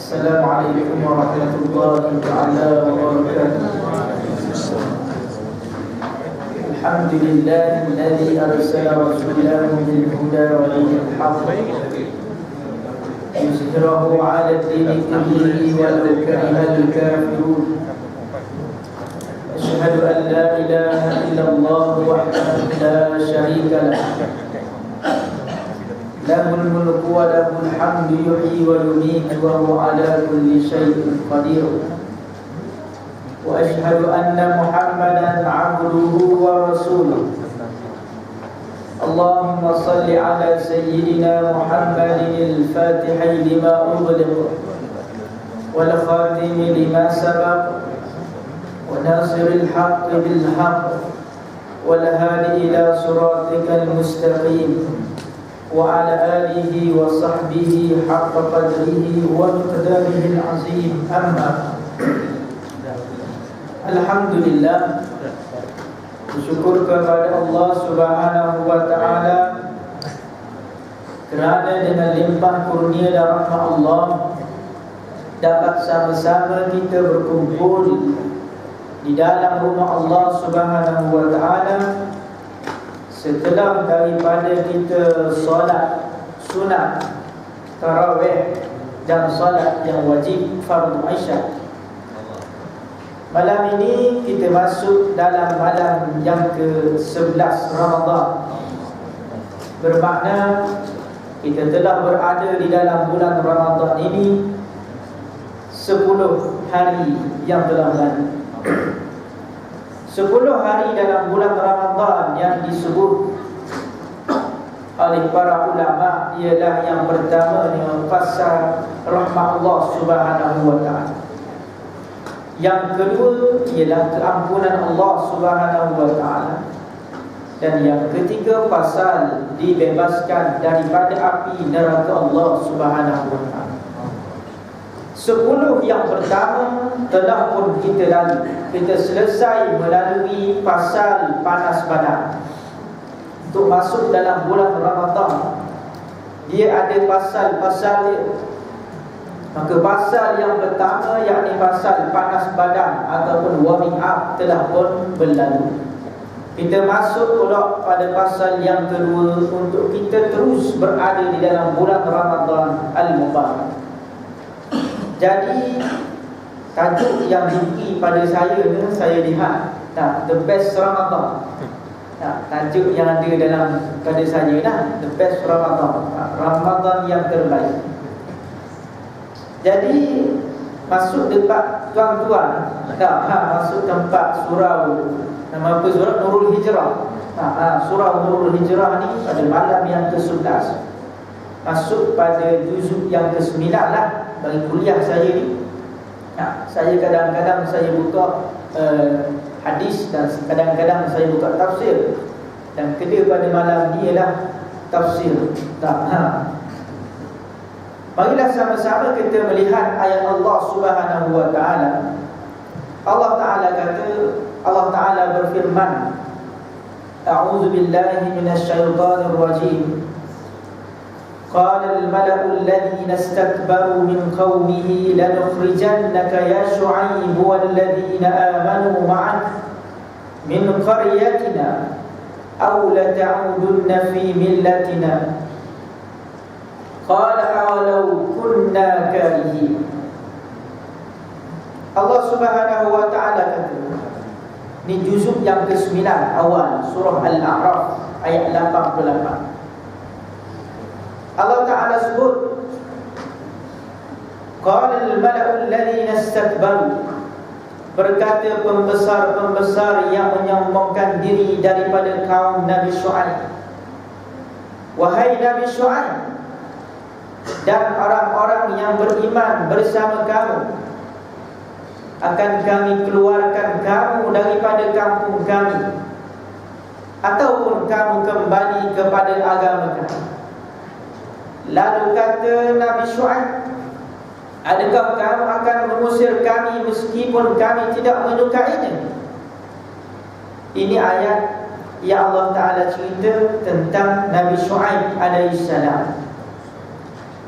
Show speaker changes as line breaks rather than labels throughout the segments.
Assalamualaikum warahmatullahi wabarakatuh. Alhamdulillahilladzi arsala rasulahu bil huda wa dinil haqq yuzhirahu 'ala ad-dini kullihi walau karihal kafirun. Asyhadu an la ilaha illallah wahdahu la syarika lahu lahul mulku wa lahul hamdu yuhyi wa yumiitu wa huwa 'ala kulli syai'in qadir. Wa asyhadu anna Muhammadan 'abduhu wa rasuluh. Allahumma salli 'ala sayyidina Muhammadin al-fatihi lima ughliqa wal khatimi lima sabaq wa nasiril haqqi bil haqq wal hadi ila siratikal mustaqim wa ala alihi wa sahbihi haqqa qadrihi wa miqdarihi al-azim. Amma alhamdulillah, bersyukur kepada Allah Subhanahu wa taala kerana dengan limpah kurnia dan rahmat Allah dapat sama-sama kita berkumpul di dalam rumah Allah Subhanahu wa taala setelah daripada kita solat sunat tarawih dan solat yang wajib fardu Aisyah. Malam ini kita masuk dalam malam yang ke-11 Ramadan. Bermakna kita telah berada di dalam bulan Ramadan ini 10 hari yang telah lalu. 10 hari dalam bulan Ramadan yang disebut oleh para ulama ialah yang pertama dengan fasa rahmat Allah Subhanahu wa taala. Yang kedua ialah keampunan Allah Subhanahu wa taala. Dan yang ketiga pasal dibebaskan daripada api neraka Allah Subhanahu wa taala. 10 yang pertama telah pun kita lalui. Kita selesai melalui pasal panas badan. Untuk masuk dalam bulan Ramadan, dia ada pasal-pasal dia. Maka pasal yang pertama, yakni pasal panas badan ataupun warming up, telah pun berlalu. Kita masuk pula pada pasal yang kedua untuk kita terus berada di dalam bulan Ramadan Al-Mubarak. Jadi tajuk yang diberi pada saya ni, saya lihat the best Ramadan. Tajuk yang ada dalam pada saya the best Ramadan, Ramadan yang terbaik. Jadi masuk tempat tuan-tuan, masuk tempat surau, nama apa surau? Nurul Hijrah. Surau Nurul Hijrah ni pada malam yang ke-11. Masuk pada juzuk yang ke-9 lah bagi kuliah saya ni. Saya kadang-kadang saya buka hadis dan kadang-kadang saya buka tafsir. Dan kedua pada malam ni ialah tafsir. Marilah sama-sama kita melihat ayat Allah Subhanahu wa taala. Allah Taala kata, Allah Taala berfirman, A'udzu billahi minasy syaithanir rajim. Qala al-mala'u alladhina istakbaru min qaumihi lanukhrijannaka ya Shu'aib walladhina amanu ma'ak min qaryatina aw lata'udunna fi millatina. Qala awalau kunna karihin. Allah Subhanahu wa taala kata, ni juzuk yang ke-9 awal surah Al-A'raf ayat 88. Allah Ta'ala sebut, Qala al-mala'u alladhina istakbaru, berkata pembesar-pembesar yang menyombongkan diri daripada kaum Nabi Shu'aib. Wahai Nabi Shu'aib dan orang-orang yang beriman bersama kamu, akan kami keluarkan kamu daripada kampung kami, ataupun kamu kembali kepada agama kami. Lalu kata Nabi Shu'aib, adakah kamu akan mengusir kami meskipun kami tidak menyukainya? Ini ayat yang Allah Ta'ala cerita tentang Nabi Shu'aib alaihissalam.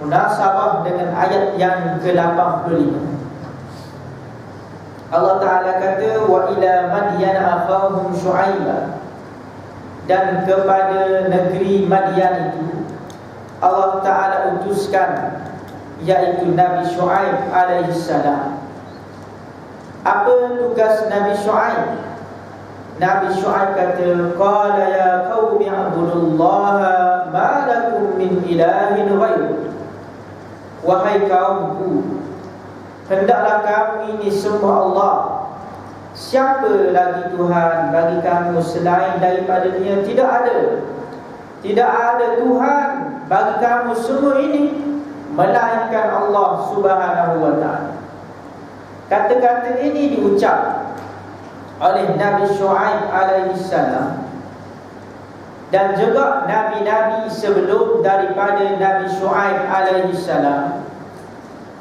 munasabah dengan ayat yang ke-85. Allah Ta'ala kata, wa ila Madyan akhahum Syu'aiba, dan kepada negeri Madian itu Allah Ta'ala utuskan, yaitu Nabi Syu'aib alaihissalam. Apa tugas Nabi Syu'aib? Nabi Syu'aib kata, qala ya qaumi a'budullaha ma lakum min ilahin ghairuh. Wahai kaumku, hendaklah kamu ini sembah Allah. Siapa lagi Tuhan bagi kamu selain daripada Dia? Tidak ada. Tidak ada Tuhan bagi kamu semua ini melainkan Allah Subhanahu wa ta'ala. Kata-kata ini diucap oleh Nabi Syu'aib alaihissalam dan juga nabi-nabi sebelum daripada Nabi Syu'aib alaihissalam,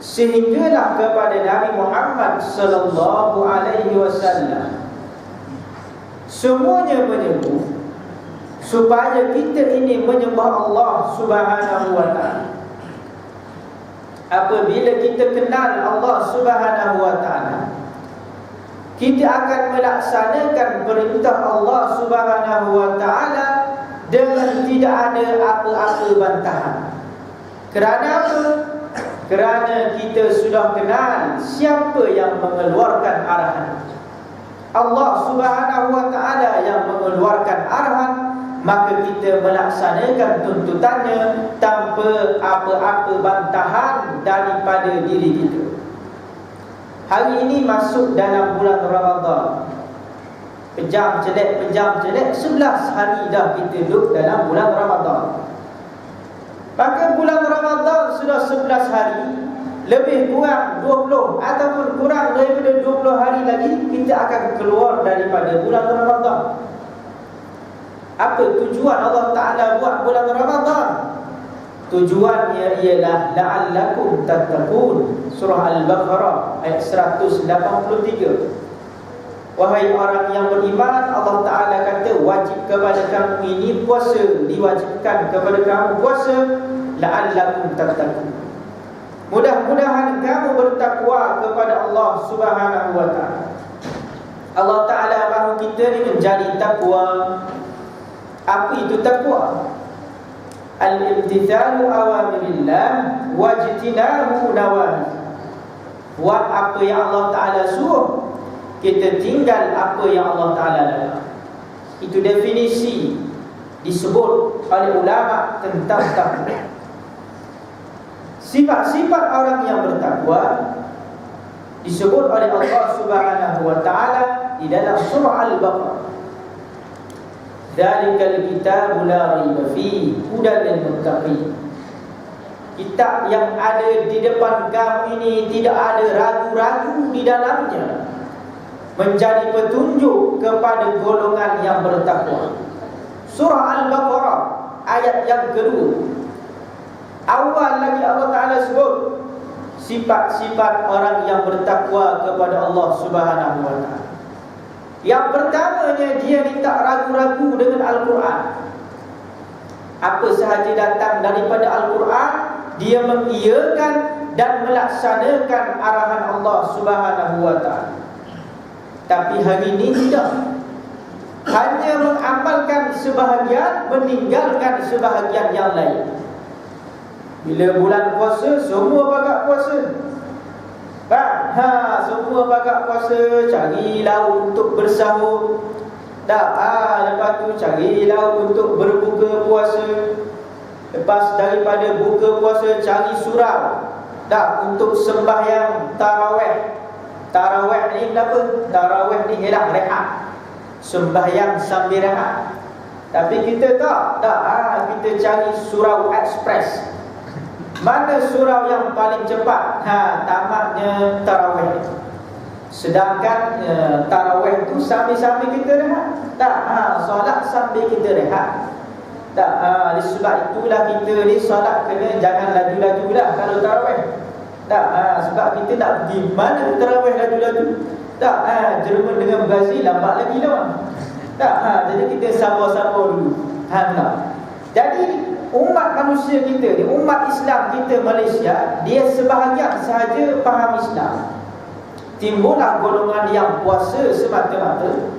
sehinggalah kepada Nabi Muhammad sallallahu alaihi wasallam. Semuanya menyebut supaya kita ini menyembah Allah Subhanahu wa ta'ala. Apabila kita kenal Allah Subhanahu wa ta'ala, kita akan melaksanakan perintah Allah Subhanahu wa ta'ala dengan tidak ada apa-apa bantahan. Kerana apa? Kerana kita sudah kenal siapa yang mengeluarkan arahan. Allah Subhanahu wa ta'ala yang mengeluarkan arahan, maka kita melaksanakan tuntutannya tanpa apa-apa bantahan daripada diri kita. Hari ini masuk dalam bulan Ramadan. Pejam celek 11 hari dah kita duduk dalam bulan Ramadan. Maka bulan Ramadan sudah 11 hari, lebih kurang 20 ataupun kurang daripada 20 hari lagi kita akan keluar daripada bulan Ramadan. Apa tujuan Allah Ta'ala buat bulan Ramadan? Tujuannya ialah la'allakum tattaqun. Surah Al-Baqarah ayat 183. Wahai orang yang beriman, Allah Ta'ala kata wajib kepada kamu ini puasa, diwajibkan kepada kamu puasa, la'allakum tattaqun. Mudah-mudahan kamu bertakwa kepada Allah Subhanahu wa ta'ala. Allah Ta'ala mahu kita ni menjadi takwa. Apa itu takwa? Al-imtithalu awamirillah wajtinabu nawahi. Buat apa yang Allah Ta'ala suruh, kita tinggal apa yang Allah Ta'ala larang. Itu definisi disebut oleh ulama tentang takwa. Sifat-sifat orang yang bertakwa disebut oleh Allah Subhanahu wa ta'ala di dalam surah Al-Baqarah. Dzalikal kitabu la raiba fihi hudan lil muttaqin. Kitab yang ada di depan kamu ini tidak ada ragu-ragu di dalamnya, menjadi petunjuk kepada golongan yang bertakwa. Surah Al-Baqarah ayat yang kedua. Awal lagi Allah Ta'ala sebut sifat-sifat orang yang bertakwa kepada Allah Subhanahu wa ta'ala. Yang pertamanya, dia tak ragu-ragu dengan Al-Quran. Apa sahaja datang daripada Al-Quran, dia mengiyakan dan melaksanakan arahan Allah Subhanahu wa ta'ala. Tapi hari ini tidak. Hanya mengamalkan sebahagian, meninggalkan sebahagian yang lain. Bila bulan puasa, semua bagak puasa. Semua bagak puasa, cari lauk untuk bersahur. Lepas tu cari lauk untuk berbuka puasa. Lepas daripada buka puasa, cari surau untuk sembahyang tarawih. Tarawih ni apa? Tarawih ni ialah rehat, sembahyang sambil rehat. Tapi kita kita cari surau ekspres. Mana surau yang paling cepat? Tamatnya tarawih. Sedangkan tarawih tu sambil-sambil kita rehat. Solat sambil kita rehat. Sebab itulah kita ni solat kena jangan laju-laju lah kalau tarawih. Sebab kita nak pergi mana tarawih laju-laju. Jerman dengan Brazil lambat lagi lah. Jadi kita sabar-sabar dulu. Jadi umat manusia kita ni, umat Islam kita Malaysia, dia sebahagian sahaja faham Islam. Timbullah golongan yang puasa semata-mata,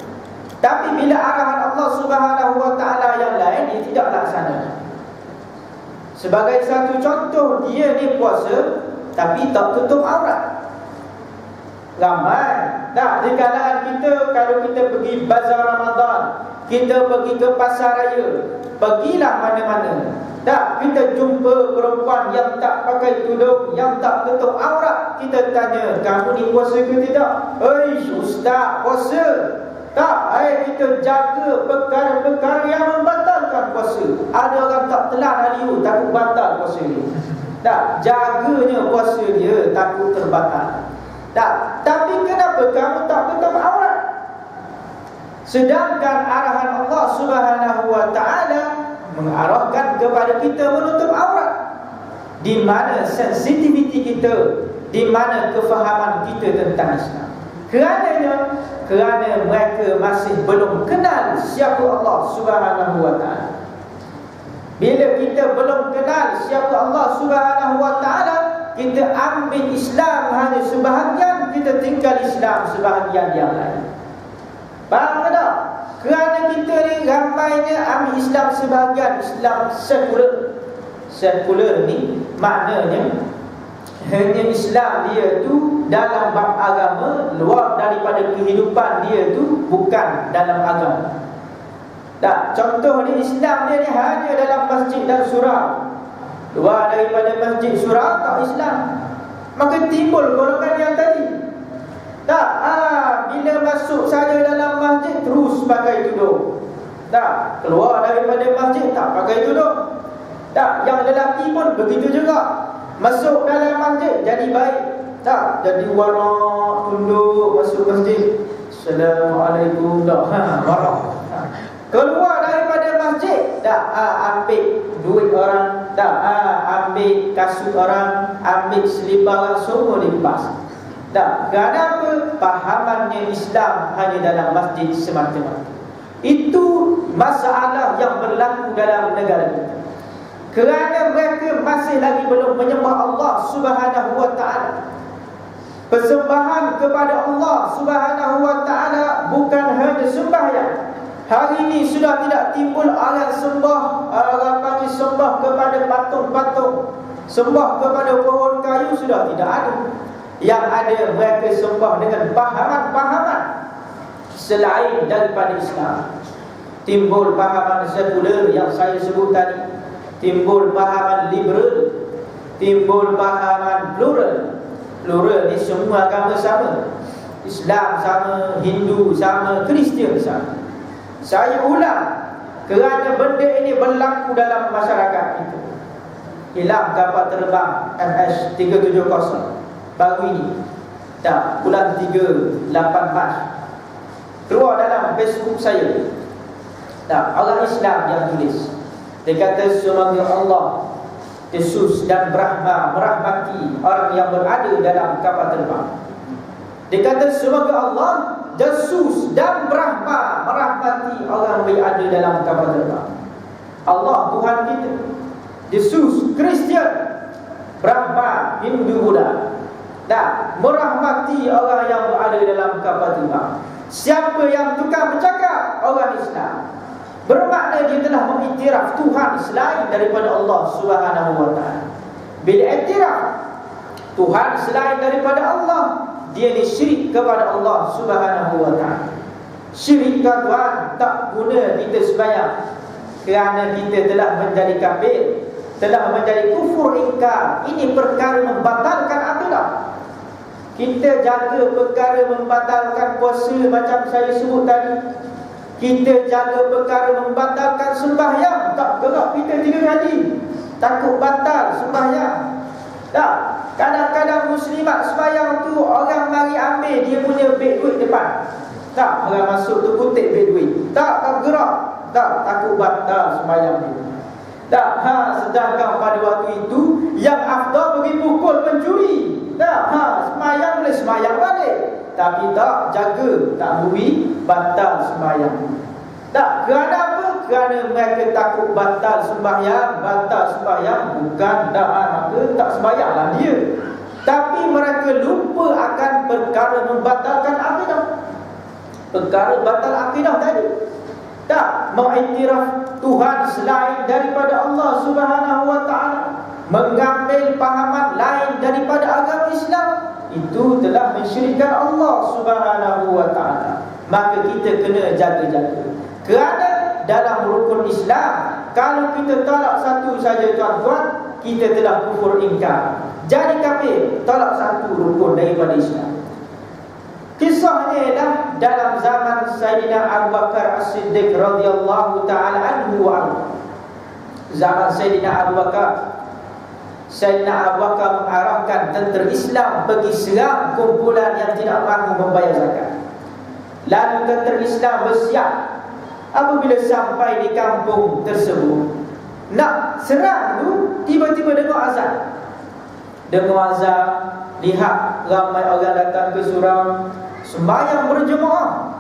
tapi bila arahan Allah Subhanahu Wa Taala yang lain, dia tidak laksana. Sebagai satu contoh, dia ni puasa tapi tak tutup aurat. Ramai tak di kalangan kita, kalau kita pergi bazar Ramadan, kita pergi ke pasar raya, pergilah mana-mana, tak, kita jumpa perempuan yang tak pakai tudung, yang tak tutup aurat, kita tanya, kamu ni puasa ke tidak? Ustaz, puasa. Tak, kita jaga perkara-perkara yang membatalkan puasa. Ada orang tak telan hari itu, takut batal puasa dia. Tak, jaganya puasa dia, takut terbatal. Tak, tapi kenapa kamu tak tutup aurat? Sedangkan arahan Allah Subhanahu Wa Taala mengarahkan kepada kita menutup aurat. Di mana sensitiviti kita, di mana kefahaman kita tentang Islam. Kerana mereka masih belum kenal siapa Allah Subhanahu Wa Taala. Bila kita belum kenal siapa Allah Subhanahu Wa Taala, kita ambil Islam hanya sebahagian, kita tinggal Islam sebahagian yang lain. Faham tak? Kerana kita ni ramainya ambil Islam sebahagian, Islam sekular. Sekular ni maknanya hanya Islam dia tu dalam bab agama, luar daripada kehidupan dia tu bukan dalam agama. Tak, contoh ni Islam dia ni hanya dalam masjid dan surau. Luar daripada masjid surau tak Islam. Maka timbul golongan yang tadi. Tak, bila masuk saja dalam masjid terus pakai tudung. Tak, keluar daripada masjid tak pakai tudung. Tak, yang lelaki pun begitu juga. Masuk dalam masjid jadi baik. Tak, jadi warak, tunduk masuk masjid. Assalamualaikum. Tak, warak. Keluar daripada masjid, tak, ambil duit orang, tak, ambil kasut orang, ambil selipar orang, semua dilepas. Tak, kerana apa? Pahamannya Islam hanya dalam masjid semata-mata. Itu masalah yang berlaku dalam negara kita. Kerana mereka masih lagi belum menyembah Allah Subhanahu Wa Taala. Persembahan kepada Allah Subhanahu Wa Taala bukan hanya sembahyang. Hari ini sudah tidak timbul orang sembah, orang panggil sembah kepada patung-patung, sembah kepada pohon kayu, sudah tidak ada. Yang ada mereka sembah dengan pahaman-pahaman selain daripada Islam. Timbul pahaman sekular yang saya sebut tadi, timbul pahaman liberal, timbul pahaman plural. Plural ni semua agama sama, Islam sama, Hindu sama, Kristian sama. Saya ulang, kerana benda ini berlaku dalam masyarakat kita. Hilang kapal terbang MH370 baru ini, tak, bulan 3, 8 Mac, keluar dalam Facebook saya. Tak, orang Islam yang tulis. Dia kata semoga Allah Yesus dan Brahma merahmati orang yang berada dalam kapal terbang. Dia kata semoga Allah Yesus dan Brahma merahmati orang yang berada dalam kapal terbang. Allah Tuhan kita, Yesus Kristian, Brahma Hindu Buddha, dan merahmati orang yang berada dalam kapal terbang. Siapa yang tukar bercakap? Orang Islam. Bermakna dia telah mengiktiraf Tuhan selain daripada Allah Subhanahu Wa Taala. Bila iktiraf Tuhan selain daripada Allah, dia ni syirik kepada Allah Subhanahu Wa Taala. Syirik Tuhan tak guna kita sembahyang, kerana kita telah menjadi kafir, telah menjadi kufur ingkar. Ini perkara membatalkan akidah. Kita jaga perkara membatalkan puasa macam saya sebut tadi. Kita jaga perkara membatalkan sembahyang, tak gerak kita 3 kali, takut batal sembahyang. Tak, kadang-kadang muslimat sembahyang tu orang mari ambil dia punya beg duit depan. Tak, orang masuk tu kutip beg duit. Tak gerak. Tak, takut batal sembahyang dia. Tak, sedangkan pada waktu itu yang afdal pergi pukul pencuri. Tak, sembahyang boleh sembahyang balik, tapi tak jaga, tak beri, batal sembahyang. Tak, kerana apa? kerana mereka takut batal sembahyang, bukan dah maka tak sembahyanglah dia. Tapi mereka lupa akan perkara membatalkan akidah. Perkara batal akidah tadi. Tak mengiktiraf Tuhan selain daripada Allah Subhanahu wa taala, mengambil fahaman lain daripada agama Islam, itu telah mensyirikkan Allah Subhanahu wa taala. Maka kita kena jaga-jaga. Kerana dalam rukun Islam, kalau kita tolak satu saja tuan-tuan, kita telah kufur ingkar, jadi kafir, tolak satu rukun daripada Islam. Kisahnya ialah dalam zaman Sayyidina Abu Bakar As-Siddiq radhiyallahu taala anhu wa zaman Sayyidina Abu Bakar, Sayyidina Abu Bakar mengarahkan tentera Islam pergi serang kumpulan yang tidak mahu membayar zakat. Lalu tentera Islam bersiap. Apabila sampai di kampung tersebut, nak serang tu, tiba-tiba dengar azan. Dengar azan, lihat ramai orang datang ke surau, sembahyang berjemaah.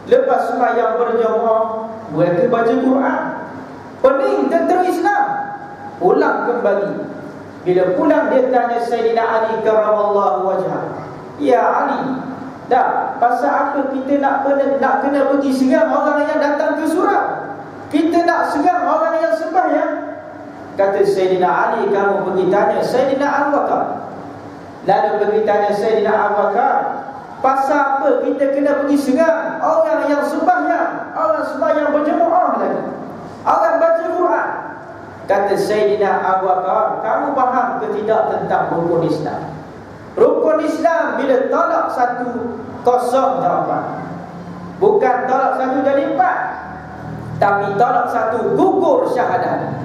Lepas sembahyang berjemaah, mereka baca Quran. Pening tentera Islam. Pulang kembali. Bila pulang dia tanya Sayyidina Ali karramallahu wajhah, "Ya Ali, dah pasal apa kita nak kena pergi serang orang yang datang ke surau? Kita nak serang orang yang sembahyang." Kata Sayyidina Ali, "Kamu pergi tanya Sayyidina Abu Bakar." Lalu pergi tanya Sayyidina Abu Bakar, "Pasal apa kita kena pergi serang orang yang sembahyang? Orang sembahyang berjemaah lagi, orang baca Quran." Kata Sayyidina Abu Bakar, "Kamu faham ke tidak tentang rukun Islam? Rukun Islam bila tolak satu, kosong jawapan. Bukan tolak satu jadi 4, tapi tolak satu gugur syahadat.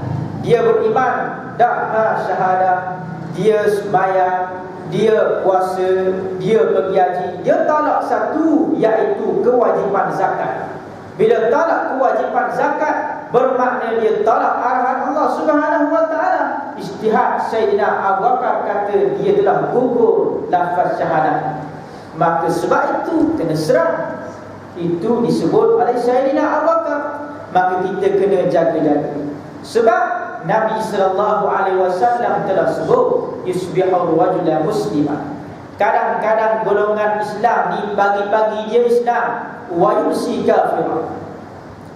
Dia beriman, dah syahadat, dia sembahyang, dia puasa, dia pergi haji. Dia tolak satu, iaitu kewajipan zakat. Bila tolak kewajipan zakat, bermakna dia tolak arahan Allah Subhanahu wa taala. Ijtihad Sayyidina Abu Bakar kata dia telah gugur lafaz syahadat. Maka sebab itu kena serang. Itu disebut oleh Sayyidina Abu Bakar. Maka kita kena jaga-jaga. Sebab Nabi sallallahu alaihi wasallam telah sebut, yusbihur rajula musliman. Kadang-kadang golongan Islam ni pagi-pagi dia Islam, wa yumsi kafir.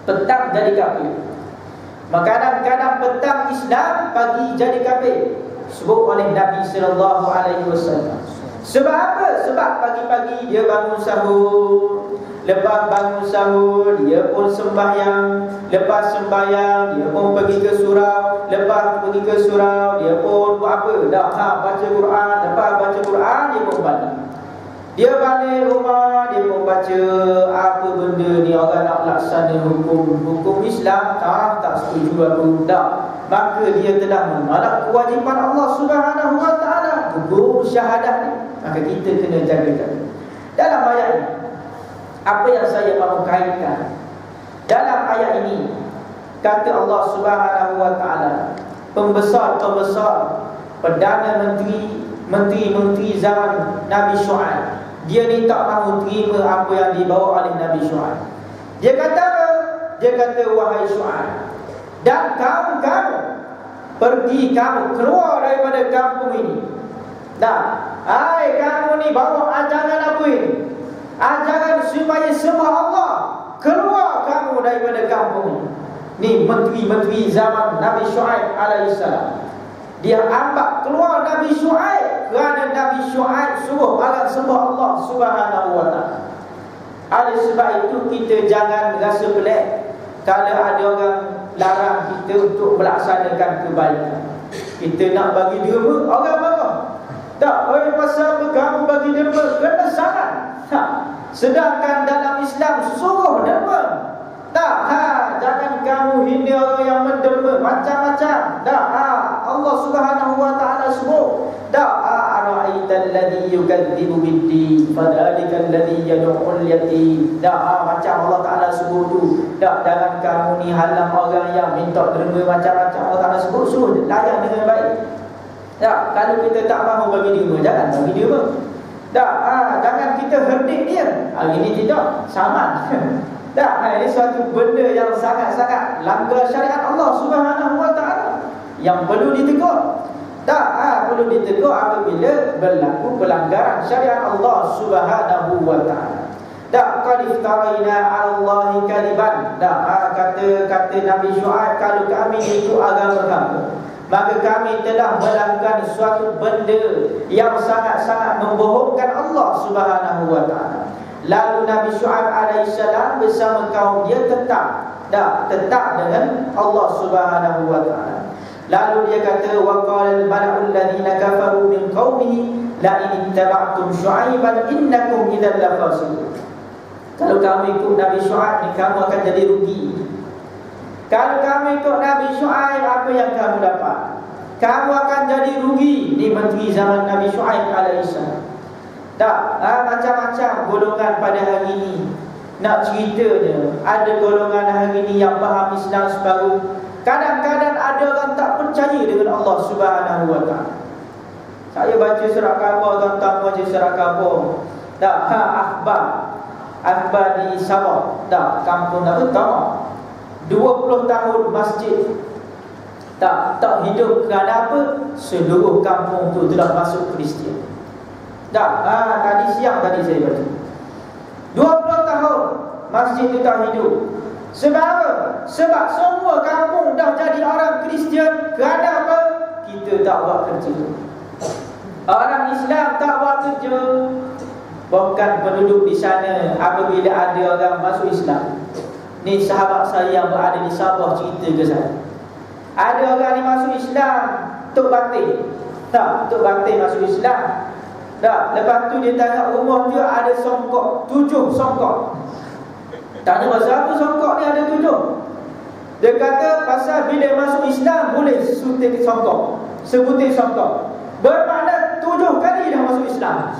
Petang jadi kafir. Kadang-kadang petang Islam, pagi jadi kafir. Sebut oleh Nabi sallallahu alaihi wasallam. Sebab apa? Sebab pagi-pagi dia bangun sahur. Lepas bangun sahur, dia pun sembahyang. Lepas sembahyang, dia pun pergi ke surau. Lepas pergi ke surau, dia pun buat apa? Baca Quran. Lepas baca Quran, dia pun balik. Dia balik rumah, dia pun baca apa benda ni, orang nak laksana hukum Islam. Tak setuju aku. Maka dia telah menolak kewajipan Allah Subhanahu wa taala, gugur syahadah ni. Maka kita kena jaga-jaga. Dalam ayat ini, apa yang saya mahu kaitkan, dalam ayat ini kata Allah Subhanahu wa taala, pembesar-pembesar, Perdana Menteri zaman Nabi Syuaib, dia ni tak mahu terima apa yang dibawa oleh Nabi Syuaib. Dia kata apa? Dia kata, "Wahai Syuaib, dan kamu pergi, kamu keluar daripada kampung ini. Hai kamu ni bawa ajaran apa ini? Ajaran supaya sembah Allah. Keluar kamu daripada kampung ini." Ni menteri-menteri zaman Nabi Syuaib alaihissalam. Dia ambak keluar Nabi Syuaib kerana Nabi Syuaib suruh orang sembah Allah Subhanahu wa taala. Oleh sebab itu kita jangan rasa pelik kalau ada orang larang kita untuk melaksanakan kebaikan. Kita nak bagi derma, orang marah. Tak, pasal apa kamu bagi derma? Kena saran. Sedangkan dalam Islam suruh derma. Jangan kamu hina orang yang menderma macam-macam. Allah Subhanahu wa taala sebut, "Ara'aital ladzi yukadzibu bid-din, fadzalikal ladzi yad'ul yatim." Macam Allah taala sebut tu. Jangan kamu ni halang orang yang minta derma macam-macam. Allah taala sebut, suruh layan dengan baik. Kalau kita tak mahu bagi derma, jangan bagi derma. Jangan kita herdik dia. Hari ni tidak saman. Tak, ini suatu benda yang sangat-sangat langgar syariat Allah Subhanahu wa taala yang perlu ditegur. Tak, perlu ditegur apabila berlaku pelanggaran syariat Allah Subhanahu wa taala. Tak, qad iftaraina 'ala Allahi kadiban. Tak, kata Nabi Syuaib, kalau kami ikut agama kamu, maka kami telah melakukan suatu benda yang sangat-sangat membohongkan Allah Subhanahu wa taala. Lalu Nabi Syuaib alaihissalam bersama kaum dia tetap dengan Allah Subhanahu wa taala. Lalu dia kata, wa qala al-mala'u alladhina kafaru min qaumihi la in ittaba'tum syu'aiban innakum idzal lafasiqun. Kalau kamu ikut Nabi Syuaib ni, kamu akan jadi rugi. Kalau kamu ikut Nabi Syuaib, apa yang kamu dapat? Kamu akan jadi rugi. Ni menteri zaman Nabi Syuaib alaihissalam. Tak, macam-macam golongan pada hari ini. Nak ceritanya, ada golongan hari ini yang faham Islam separuh. Kadang-kadang ada orang tak percaya dengan Allah Subhanahu wa taala. Saya baca surat khabar, tuan-tuan baca surat khabar. Tak, akhbar di Sabah. Tak, kampung apa? Tak. 20 tahun masjid tak hidup. Kerana apa? Seluruh kampung tu telah masuk Kristian. Tak, tadi siang tadi saya baca 20 tahun masjid itu tak hidup. Sebab apa? Sebab semua kampung dah jadi orang Kristian. Kerana apa? Kita tak buat kerja. Orang Islam tak buat kerja. Bukan penduduk di sana. Apabila ada orang masuk Islam, ni sahabat saya yang berada di Sabah cerita ke saya, ada orang ni masuk Islam, Tok Batin. Tak, Tok Batin masuk Islam. Tak, lepas tu dia tanya rumah dia ada songkok, 7 songkok. Tanya pasal apa songkok ni ada 7? Dia kata pasal bila masuk Islam boleh sebutir songkok. Bermakna 7 kali dah masuk Islam.